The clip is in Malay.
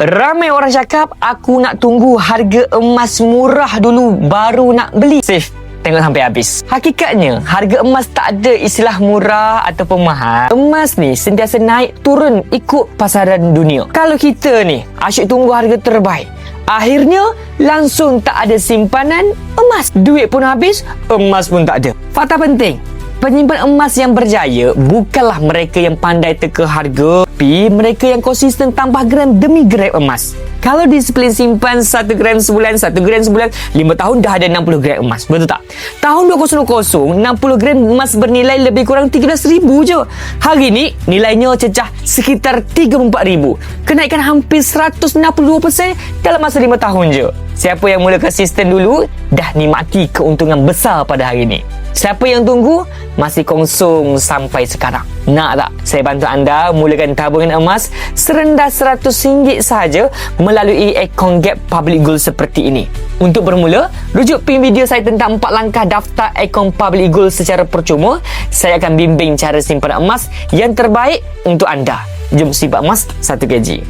Ramai orang cakap aku nak tunggu harga emas murah dulu baru nak beli. Safe, tengok sampai habis. Hakikatnya, harga emas tak ada istilah murah ataupun mahal. Emas ni sentiasa naik turun ikut pasaran dunia. Kalau kita ni asyik tunggu harga terbaik, akhirnya langsung tak ada simpanan emas. Duit pun habis, emas pun tak ada. Fakta penting, penyimpan emas yang berjaya bukanlah mereka yang pandai teka harga, tapi mereka yang konsisten tambah gram demi gram emas. Kalau disiplin simpan 1 gram sebulan, 1 gram sebulan, 5 tahun dah ada 60 gram emas. Betul tak? Tahun 2020, 60 gram emas bernilai lebih kurang 13,000 je. Hari ni, nilainya cecah sekitar 34,000. Kenaikan hampir 162% dalam masa 5 tahun je. Siapa yang mula konsisten dulu, dah nikmati keuntungan besar pada hari ni. Siapa yang tunggu, masih kosong sampai sekarang. Nak tak saya bantu anda mulakan tabungan emas serendah RM100 sahaja melalui akaun Gap Public Gold seperti ini? Untuk bermula, rujuk pin video saya tentang 4 langkah daftar akaun Public Gold secara percuma. Saya akan bimbing cara simpan emas yang terbaik untuk anda. Jom simpan emas 1 kg.